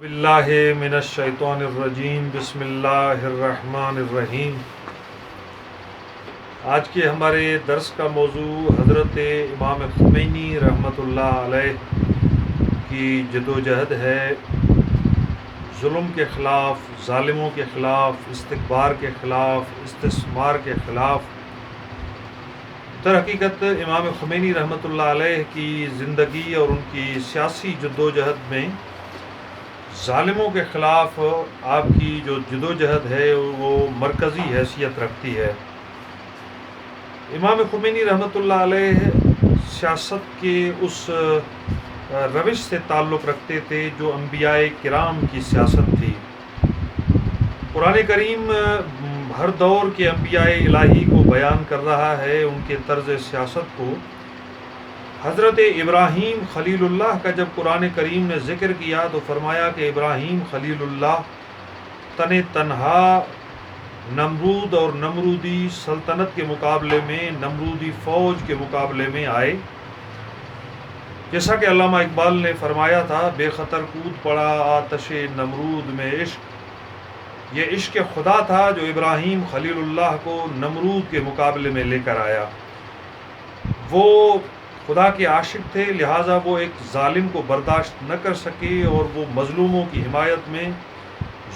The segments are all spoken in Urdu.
باللہ من الشیطان الرجیم بسم اللہ الرحمن الرحیم۔ آج کے ہمارے درس کا موضوع حضرت امام خمینی رحمۃ اللہ علیہ کی جدوجہد ہے، ظلم کے خلاف، ظالموں کے خلاف، استکبار کے خلاف، استثمار کے خلاف۔ در حقیقت امام خمینی رحمۃ اللہ علیہ کی زندگی اور ان کی سیاسی جدوجہد میں ظالموں کے خلاف آپ کی جو جدوجہد ہے وہ مرکزی حیثیت رکھتی ہے۔ امام خمینی رحمۃ اللہ علیہ سیاست کے اس روش سے تعلق رکھتے تھے جو انبیاء کرام کی سیاست تھی۔ قرآن کریم ہر دور کے انبیاء الہی کو بیان کر رہا ہے، ان کے طرز سیاست کو۔ حضرت ابراہیم خلیل اللہ کا جب قرآن کریم نے ذکر کیا تو فرمایا کہ ابراہیم خلیل اللہ تنہا نمرود اور نمرودی سلطنت کے مقابلے میں، نمرودی فوج کے مقابلے میں آئے۔ جیسا کہ علامہ اقبال نے فرمایا تھا، بے خطر کود پڑا آتش نمرود میں عشق۔ یہ عشق خدا تھا جو ابراہیم خلیل اللہ کو نمرود کے مقابلے میں لے کر آیا۔ وہ خدا کے عاشق تھے، لہٰذا وہ ایک ظالم کو برداشت نہ کر سکے اور وہ مظلوموں کی حمایت میں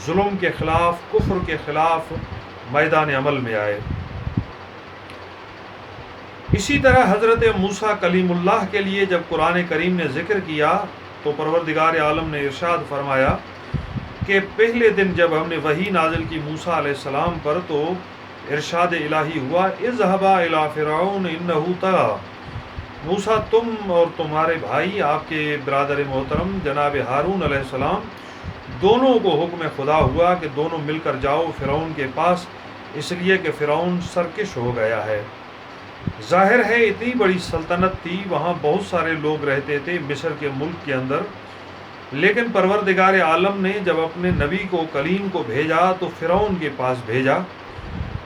ظلم کے خلاف، کفر کے خلاف میدان عمل میں آئے۔ اسی طرح حضرت موسیٰ کلیم اللہ کے لیے جب قرآن کریم نے ذکر کیا تو پروردگار عالم نے ارشاد فرمایا کہ پہلے دن جب ہم نے وحی نازل کی موسیٰ علیہ السلام پر تو ارشاد الہی ہوا، اذهبا الی فرعون انہ طغی۔ موسیٰ، تم اور تمہارے بھائی، آپ کے برادر محترم جناب ہارون علیہ السلام، دونوں کو حکم خدا ہوا کہ دونوں مل کر جاؤ فرعون کے پاس، اس لیے کہ فرعون سرکش ہو گیا ہے۔ ظاہر ہے اتنی بڑی سلطنت تھی، وہاں بہت سارے لوگ رہتے تھے مصر کے ملک کے اندر، لیکن پروردگار عالم نے جب اپنے نبی کو، کلیم کو بھیجا تو فرعون کے پاس بھیجا۔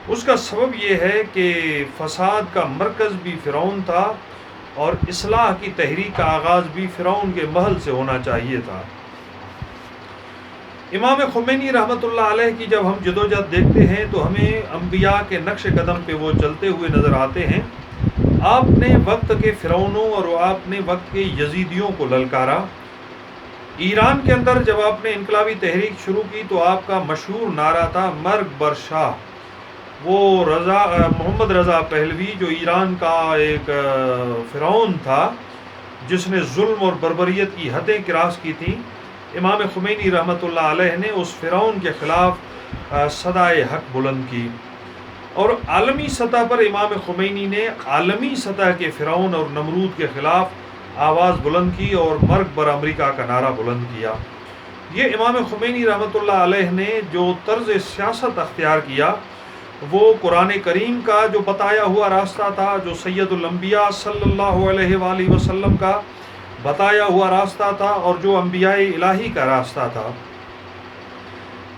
اس کا سبب یہ ہے کہ فساد کا مرکز بھی فرعون تھا اور اصلاح کی تحریک کا آغاز بھی فرعون کے محل سے ہونا چاہیے تھا۔ امام خمینی رحمۃ اللہ علیہ کی جب ہم جدوجہد دیکھتے ہیں تو ہمیں انبیاء کے نقش قدم پہ وہ چلتے ہوئے نظر آتے ہیں۔ آپ نے وقت کے فرعونوں اور آپ نے وقت کے یزیدیوں کو للکارا۔ ایران کے اندر جب آپ نے انقلابی تحریک شروع کی تو آپ کا مشہور نعرہ تھا مرگ بر شاہ۔ وہ محمد رضا پہلوی جو ایران کا ایک فرعون تھا جس نے ظلم اور بربریت کی حدیں کراس کی تھیں، امام خمینی رحمۃ اللہ علیہ نے اس فرعون کے خلاف صدائے حق بلند کی، اور عالمی سطح پر امام خمینی نے عالمی سطح کے فرعون اور نمرود کے خلاف آواز بلند کی اور مرگ بر امریکہ کا نعرہ بلند کیا۔ یہ امام خمینی رحمۃ اللہ علیہ نے جو طرز سیاست اختیار کیا وہ قرآن کریم کا جو بتایا ہوا راستہ تھا، جو سید الانبیاء صلی اللہ علیہ وآلہ وسلم کا بتایا ہوا راستہ تھا اور جو انبیاء الہی کا راستہ تھا۔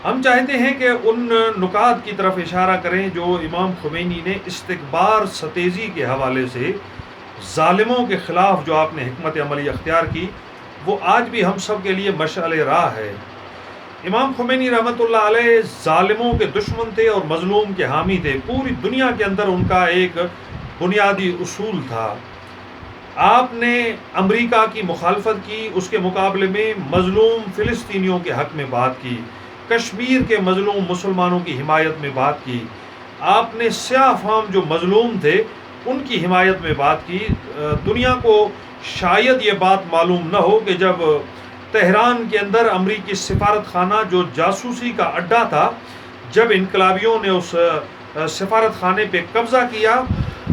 ہم چاہتے ہیں کہ ان نکات کی طرف اشارہ کریں جو امام خمینی نے استکبار، ستیزی کے حوالے سے ظالموں کے خلاف جو آپ نے حکمت عملی اختیار کی، وہ آج بھی ہم سب کے لیے مشعل راہ ہے۔ امام خمینی رحمۃ اللہ علیہ ظالموں کے دشمن تھے اور مظلوم کے حامی تھے۔ پوری دنیا کے اندر ان کا ایک بنیادی اصول تھا۔ آپ نے امریکہ کی مخالفت کی، اس کے مقابلے میں مظلوم فلسطینیوں کے حق میں بات کی، کشمیر کے مظلوم مسلمانوں کی حمایت میں بات کی، آپ نے سیاہ فام جو مظلوم تھے ان کی حمایت میں بات کی۔ دنیا کو شاید یہ بات معلوم نہ ہو کہ جب تہران کے اندر امریکی سفارت خانہ جو جاسوسی کا اڈا تھا، جب انقلابیوں نے اس سفارت خانے پہ قبضہ کیا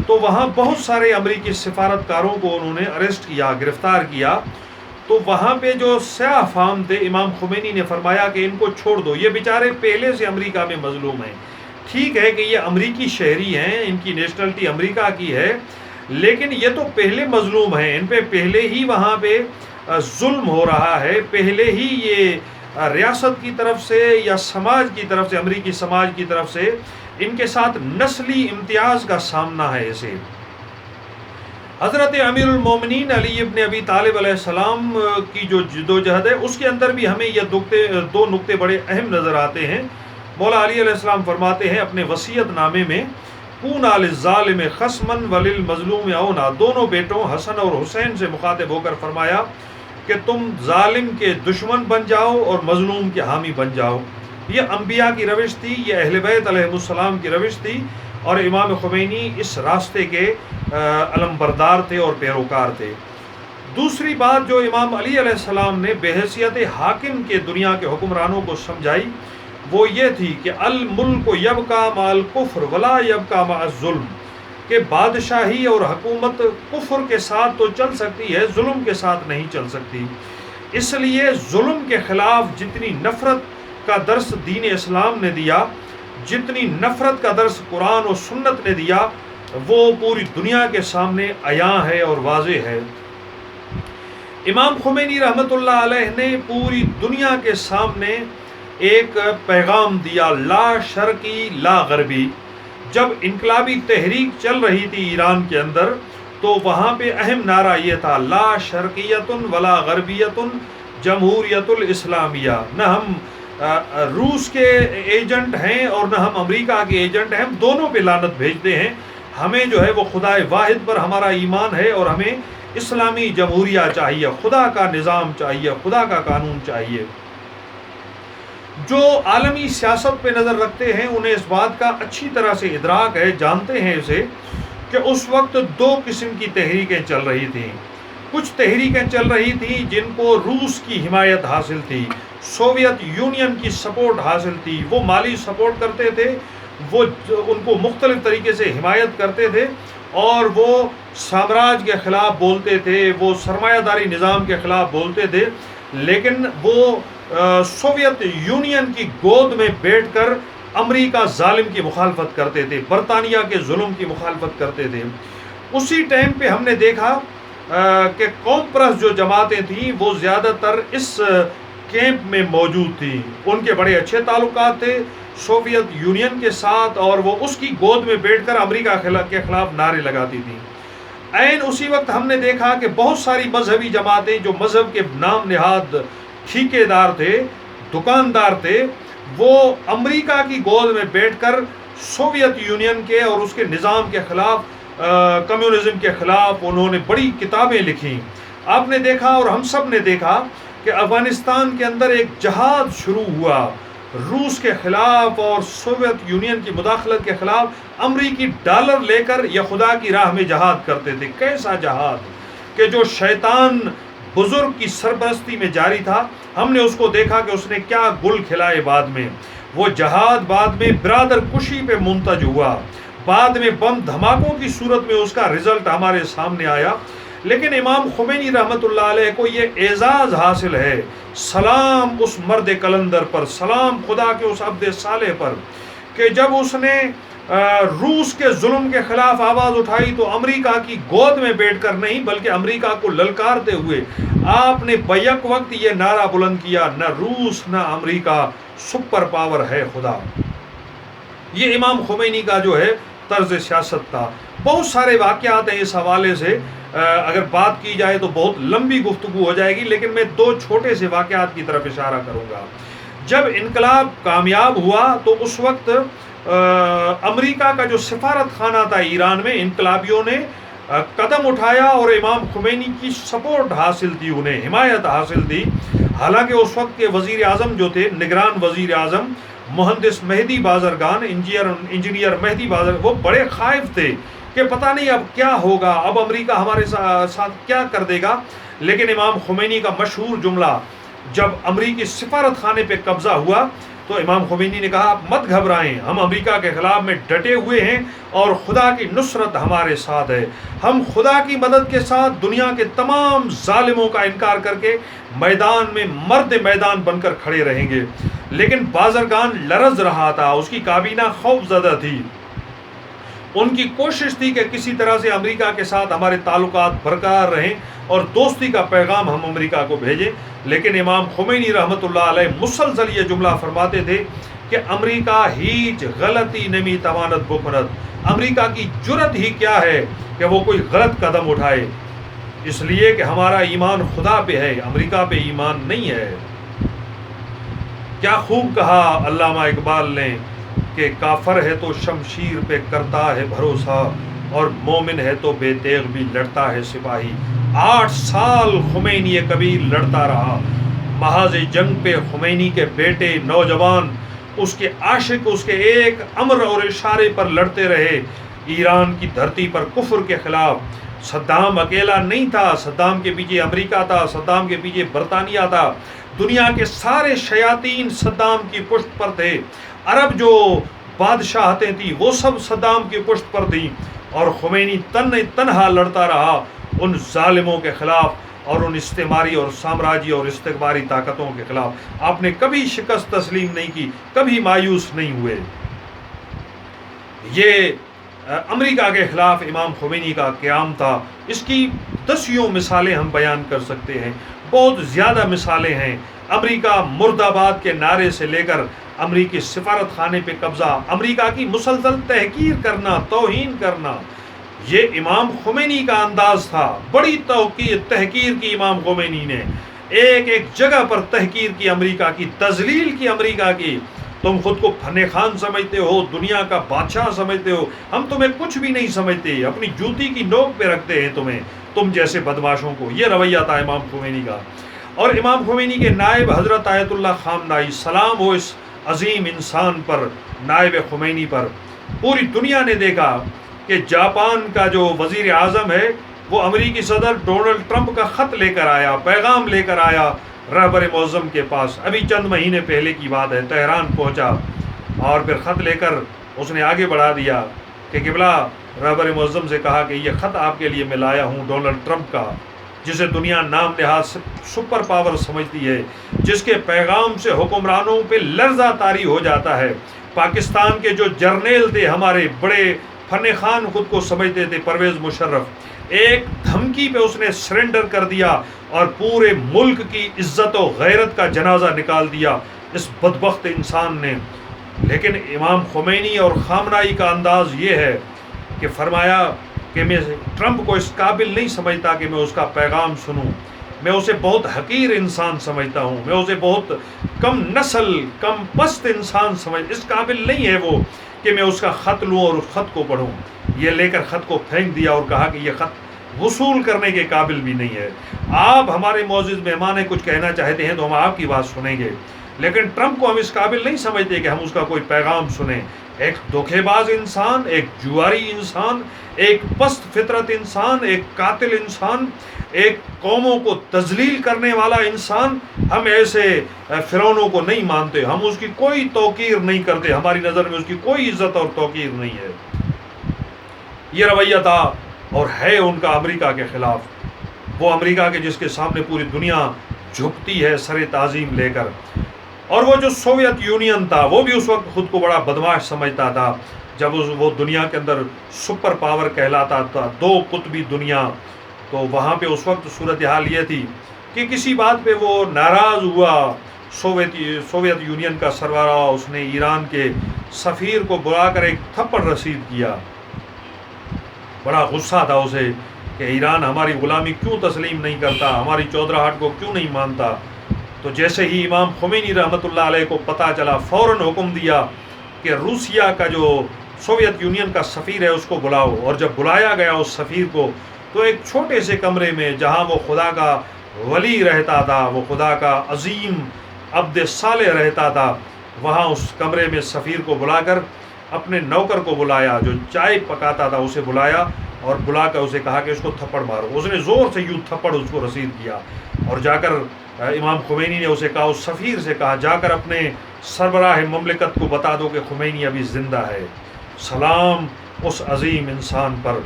تو وہاں بہت سارے امریکی سفارتکاروں کو انہوں نے اریسٹ کیا، گرفتار کیا، تو وہاں پہ جو سیاہ فام تھے امام خمینی نے فرمایا کہ ان کو چھوڑ دو، یہ بیچارے پہلے سے امریکہ میں مظلوم ہیں۔ ٹھیک ہے کہ یہ امریکی شہری ہیں، ان کی نیشنلٹی امریکہ کی ہے، لیکن یہ تو پہلے مظلوم ہیں، ان پہ پہلے ہی وہاں پہ ظلم ہو رہا ہے، پہلے ہی یہ ریاست کی طرف سے یا سماج کی طرف سے، امریکی سماج کی طرف سے ان کے ساتھ نسلی امتیاز کا سامنا ہے اسے۔ حضرت امیر المومنین علی ابن ابی طالب علیہ السلام کی جو جدوجہد ہے اس کے اندر بھی ہمیں یہ دو نقطے بڑے اہم نظر آتے ہیں۔ مولا علی علیہ السلام فرماتے ہیں اپنے وصیت نامے میں، کونا للظالم خصما وللمظلوم اونا، دونوں بیٹوں حسن اور حسین سے مخاطب ہو کر فرمایا کہ تم ظالم کے دشمن بن جاؤ اور مظلوم کے حامی بن جاؤ۔ یہ انبیاء کی روش تھی، یہ اہل بیت علیہ السلام کی روش تھی، اور امام خمینی اس راستے کے علمبردار تھے اور پیروکار تھے۔ دوسری بات جو امام علی علیہ السلام نے بحیثیت حاکم کے دنیا کے حکمرانوں کو سمجھائی وہ یہ تھی کہ الملک یبقی مع الکفر ولا یبقی مع الظلم، کہ بادشاہی اور حکومت کفر کے ساتھ تو چل سکتی ہے، ظلم کے ساتھ نہیں چل سکتی۔ اس لیے ظلم کے خلاف جتنی نفرت کا درس دین اسلام نے دیا، جتنی نفرت کا درس قرآن و سنت نے دیا، وہ پوری دنیا کے سامنے عیاں ہے اور واضح ہے۔ امام خمینی رحمۃ اللہ علیہ نے پوری دنیا کے سامنے ایک پیغام دیا، لا شرقی لا غربی۔ جب انقلابی تحریک چل رہی تھی ایران کے اندر تو وہاں پہ اہم نعرہ یہ تھا، لا شرقیت ولا غربیت جمہوریت الاسلامیہ۔ نہ ہم روس کے ایجنٹ ہیں اور نہ ہم امریکہ کے ایجنٹ ہیں، ہم دونوں پہ لعنت بھیجتے ہیں۔ ہمیں جو ہے وہ خدا واحد پر ہمارا ایمان ہے اور ہمیں اسلامی جمہوریہ چاہیے، خدا کا نظام چاہیے، خدا کا قانون چاہیے۔ جو عالمی سیاست پہ نظر رکھتے ہیں انہیں اس بات کا اچھی طرح سے ادراک ہے، جانتے ہیں اسے، کہ اس وقت دو قسم کی تحریکیں چل رہی تھیں۔ کچھ تحریکیں چل رہی تھیں جن کو روس کی حمایت حاصل تھی، سوویت یونین کی سپورٹ حاصل تھی، وہ مالی سپورٹ کرتے تھے، وہ ان کو مختلف طریقے سے حمایت کرتے تھے، اور وہ سامراج کے خلاف بولتے تھے، وہ سرمایہ داری نظام کے خلاف بولتے تھے، لیکن وہ سوویت یونین کی گود میں بیٹھ کر امریکہ ظالم کی مخالفت کرتے تھے، برطانیہ کے ظلم کی مخالفت کرتے تھے۔ اسی ٹائم پہ ہم نے دیکھا کہ قوم پرست جو جماعتیں تھیں وہ زیادہ تر اس کیمپ میں موجود تھیں، ان کے بڑے اچھے تعلقات تھے سوویت یونین کے ساتھ، اور وہ اس کی گود میں بیٹھ کر امریکہ کے خلاف نعرے لگاتی تھیں۔ عین اسی وقت ہم نے دیکھا کہ بہت ساری مذہبی جماعتیں جو مذہب کے نام نہاد ٹھیکے دار تھے، دکاندار تھے، وہ امریکہ کی گود میں بیٹھ کر سوویت یونین کے اور اس کے نظام کے خلاف، کمیونزم کے خلاف انہوں نے بڑی کتابیں لکھیں۔ آپ نے دیکھا اور ہم سب نے دیکھا کہ افغانستان کے اندر ایک جہاد شروع ہوا روس کے خلاف اور سوویت یونین کی مداخلت کے خلاف۔ امریکی ڈالر لے کر یا خدا کی راہ میں جہاد کرتے تھے۔ کیسا جہاد کہ جو شیطان بزرگ کی سرپرستی میں جاری تھا، ہم نے اس کو دیکھا کہ اس نے کیا گل کھلائے۔ بعد میں وہ جہاد بعد میں برادر کشی پہ منتج ہوا، بعد میں بم دھماکوں کی صورت میں اس کا رزلٹ ہمارے سامنے آیا۔ لیکن امام خمینی رحمۃ اللہ علیہ کو یہ اعزاز حاصل ہے، سلام اس مرد کلندر پر، سلام خدا کے اس عبد صالح پر، کہ جب اس نے روس کے ظلم کے خلاف آواز اٹھائی تو امریکہ کی گود میں بیٹھ کر نہیں بلکہ امریکہ کو للکارتے ہوئے آپ نے بیک وقت یہ نعرہ بلند کیا، نہ روس نہ امریکہ سپر پاور ہے خدا۔ یہ امام خمینی کا جو ہے طرز سیاست تھا۔ بہت سارے واقعات ہیں اس حوالے سے، اگر بات کی جائے تو بہت لمبی گفتگو ہو جائے گی، لیکن میں دو چھوٹے سے واقعات کی طرف اشارہ کروں گا۔ جب انقلاب کامیاب ہوا تو اس وقت امریکہ کا جو سفارت خانہ تھا ایران میں، انقلابیوں نے قدم اٹھایا اور امام خمینی کی سپورٹ حاصل تھی، انہیں حمایت حاصل تھی۔ حالانکہ اس وقت کے وزیر اعظم جو تھے، نگران وزیر اعظم مہندس مہدی بازرگان، انجینئر مہدی بازرگان، وہ بڑے خائف تھے کہ پتہ نہیں اب کیا ہوگا، اب امریکہ ہمارے ساتھ کیا کر دے گا۔ لیکن امام خمینی کا مشہور جملہ جب امریکی سفارت خانے پہ قبضہ ہوا تو امام خمینی نے کہا آپ مت گھبرائیں، ہم امریکہ کے خلاف میں ڈٹے ہوئے ہیں اور خدا کی نصرت ہمارے ساتھ ہے، ہم خدا کی مدد کے ساتھ دنیا کے تمام ظالموں کا انکار کر کے میدان میں مرد میدان بن کر کھڑے رہیں گے۔ لیکن بازرگان لرز رہا تھا، اس کی کابینہ خوف زدہ تھی، ان کی کوشش تھی کہ کسی طرح سے امریکہ کے ساتھ ہمارے تعلقات برقرار رہیں اور دوستی کا پیغام ہم امریکہ کو بھیجیں۔ لیکن امام خمینی رحمۃ اللہ علیہ مسلسل یہ جملہ فرماتے تھے کہ امریکہ ہیچ غلطی نمی تواند بکند، امریکہ کی جرت ہی کیا ہے کہ وہ کوئی غلط قدم اٹھائے، اس لیے کہ ہمارا ایمان خدا پہ ہے، امریکہ پہ ایمان نہیں ہے۔ کیا خوب کہا علامہ اقبال نے کہ کافر ہے تو شمشیر پہ کرتا ہے بھروسہ، اور مومن ہے تو بے تیغ بھی لڑتا ہے سپاہی۔ 8 سال خمینی کبیر لڑتا رہا، محاذ جنگ پہ خمینی کے بیٹے نوجوان اس کے عاشق اس کے ایک امر اور اشارے پر لڑتے رہے ایران کی دھرتی پر کفر کے خلاف۔ صدام اکیلا نہیں تھا، صدام کے پیچھے امریکہ تھا، صدام کے پیچھے برطانیہ تھا، دنیا کے سارے شیاطین صدام کی پشت پر تھے، عرب جو بادشاہتیں تھیں وہ سب صدام کی پشت پر تھیں، اور خمینی تنہا لڑتا رہا ان ظالموں کے خلاف اور ان استعماری اور سامراجی اور استکباری طاقتوں کے خلاف۔ آپ نے کبھی شکست تسلیم نہیں کی، کبھی مایوس نہیں ہوئے۔ یہ امریکہ کے خلاف امام خمینی کا قیام تھا۔ اس کی دسیوں مثالیں ہم بیان کر سکتے ہیں، بہت زیادہ مثالیں ہیں۔ امریکہ مرد آباد کے نعرے سے لے کر امریکی سفارت خانے پہ قبضہ، امریکہ کی مسلسل تحقیر کرنا، توہین کرنا، یہ امام خمینی کا انداز تھا۔ بڑی تحقیر کی امام خمینی نے، ایک ایک جگہ پر تحقیر کی، امریکہ کی تذلیل کی، امریکہ کی۔ تم خود کو فن خان سمجھتے ہو، دنیا کا بادشاہ سمجھتے ہو، ہم تمہیں کچھ بھی نہیں سمجھتے، اپنی جوتی کی نوک پہ رکھتے ہیں تمہیں، تم جیسے بدماشوں کو۔ یہ رویہ تھا امام خمینی کا۔ اور امام خمینی کے نائب حضرت آیت اللہ خامنائی، سلام ہو اس عظیم انسان پر، نائب خمینی پر۔ پوری دنیا نے دیکھا کہ جاپان کا جو وزیر اعظم ہے وہ امریکی صدر ڈونلڈ ٹرمپ کا خط لے کر آیا، پیغام لے کر آیا رہبر معظم کے پاس، ابھی چند مہینے پہلے کی بات ہے، تہران پہنچا اور پھر خط لے کر اس نے آگے بڑھا دیا کہ قبلہ رہبر معظم سے کہا کہ یہ خط آپ کے لیے میں لایا ہوں ڈونلڈ ٹرمپ کا، جسے دنیا نام نہاد سپر پاور سمجھتی ہے، جس کے پیغام سے حکمرانوں پہ لرزہ طاری ہو جاتا ہے۔ پاکستان کے جو جرنیل تھے، ہمارے بڑے فن خان خود کو سمجھتے تھے، پرویز مشرف، ایک دھمکی پہ اس نے سرنڈر کر دیا اور پورے ملک کی عزت و غیرت کا جنازہ نکال دیا اس بدبخت انسان نے۔ لیکن امام خمینی اور خامنائی کا انداز یہ ہے کہ فرمایا کہ میں ٹرمپ کو اس قابل نہیں سمجھتا کہ میں اس کا پیغام سنوں، میں اسے بہت حقیر انسان سمجھتا ہوں، میں اسے بہت کم نسل، کم پست انسان اس قابل نہیں ہے وہ کہ میں اس کا خط لوں اور اس خط کو پڑھوں۔ یہ لے کر خط کو پھینک دیا اور کہا کہ یہ خط وصول کرنے کے قابل بھی نہیں ہے۔ آپ ہمارے معزز مہمان ہیں، کچھ کہنا چاہتے ہیں تو ہم آپ کی بات سنیں گے، لیکن ٹرمپ کو ہم اس قابل نہیں سمجھتے کہ ہم اس کا کوئی پیغام سنیں۔ ایک دھوکے باز انسان، ایک جواری انسان، ایک پست فطرت انسان، ایک قاتل انسان، ایک قوموں کو تذلیل کرنے والا انسان، ہم ایسے فرعونوں کو نہیں مانتے، ہم اس کی کوئی توقیر نہیں کرتے، ہماری نظر میں اس کی کوئی عزت اور توقیر نہیں ہے۔ یہ رویہ تھا اور ہے ان کا امریکہ کے خلاف، وہ امریکہ کے جس کے سامنے پوری دنیا جھکتی ہے سر تعظیم لے کر۔ اور وہ جو سوویت یونین تھا وہ بھی اس وقت خود کو بڑا بدماش سمجھتا تھا، جب وہ دنیا کے اندر سپر پاور کہلاتا تھا، 2 قطبی دنیا۔ تو وہاں پہ اس وقت صورتحال یہ تھی کہ کسی بات پہ وہ ناراض ہوا، سوویت یونین کا سربراہ، اس نے ایران کے سفیر کو بلا کر ایک تھپڑ رسید کیا۔ بڑا غصہ تھا اسے کہ ایران ہماری غلامی کیوں تسلیم نہیں کرتا، ہماری چودراہٹ کو کیوں نہیں مانتا۔ تو جیسے ہی امام خمینی رحمۃ اللہ علیہ کو پتہ چلا، فوراً حکم دیا کہ روسیہ کا جو سوویت یونین کا سفیر ہے اس کو بلاؤ۔ اور جب بلایا گیا اس سفیر کو، تو ایک چھوٹے سے کمرے میں جہاں وہ خدا کا ولی رہتا تھا، وہ خدا کا عظیم عبد صالح رہتا تھا، وہاں اس کمرے میں سفیر کو بلا کر اپنے نوکر کو بلایا جو چائے پکاتا تھا، اسے بلایا اور بلا کر اسے کہا کہ اس کو تھپڑ مارو۔ اس نے زور سے یوں تھپڑ اس کو رسید کیا اور جا کر امام خمینی نے اسے کہا، اس سفیر سے کہا، جا کر اپنے سربراہ مملکت کو بتا دو کہ خمینی ابھی زندہ ہے۔ سلام اس عظیم انسان پر،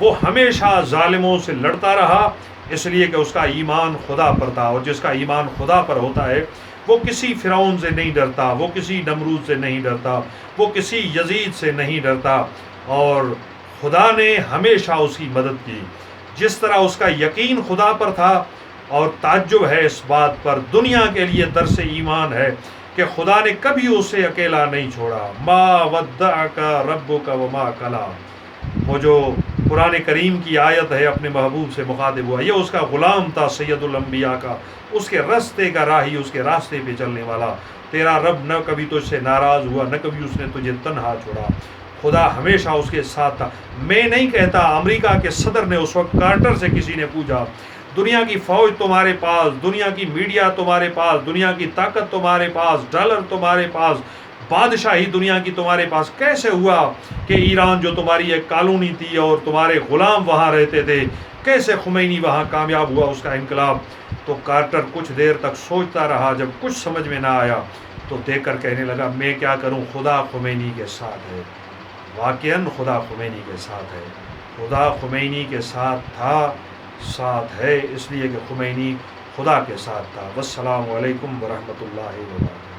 وہ ہمیشہ ظالموں سے لڑتا رہا، اس لیے کہ اس کا ایمان خدا پر تھا، اور جس کا ایمان خدا پر ہوتا ہے وہ کسی فرعون سے نہیں ڈرتا، وہ کسی نمرود سے نہیں ڈرتا، وہ کسی یزید سے نہیں ڈرتا، اور خدا نے ہمیشہ اس کی مدد کی۔ جس طرح اس کا یقین خدا پر تھا، اور تعجب ہے اس بات پر، دنیا کے لیے درس ایمان ہے کہ خدا نے کبھی اسے اکیلا نہیں چھوڑا. ما ودعک ربک وما کلا. وہ جو قرآن کریم کی آیت ہے اپنے محبوب سے مخاطب ہوا، یہ اس کا غلام تھا سید الانبیاء کا، اس کے راستے کا راہی، اس کے راستے پہ چلنے والا. تیرا رب نہ کبھی تجھ سے ناراض ہوا، نہ کبھی اس نے تجھے تنہا چھوڑا. خدا ہمیشہ اس کے ساتھ تھا. میں نہیں کہتا، امریکہ کے صدر نے اس وقت کارٹر سے کسی نے پوچھا، دنیا کی فوج تمہارے پاس، دنیا کی میڈیا تمہارے پاس، دنیا کی طاقت تمہارے پاس، ڈالر تمہارے پاس، بادشاہی دنیا کی تمہارے پاس، کیسے ہوا کہ ایران جو تمہاری ایک کالونی تھی اور تمہارے غلام وہاں رہتے تھے، کیسے خمینی وہاں کامیاب ہوا اس کا انقلاب؟ تو کارٹر کچھ دیر تک سوچتا رہا، جب کچھ سمجھ میں نہ آیا تو دیکھ کر کہنے لگا، میں کیا کروں، خدا خمینی کے ساتھ ہے. واقعاً خدا خمینی کے ساتھ ہے. خدا خمینی کے ساتھ تھا، ساتھ ہے، اس لیے کہ خمینی خدا کے ساتھ تھا. والسلام علیکم ورحمۃ اللہ وبرکاتہ.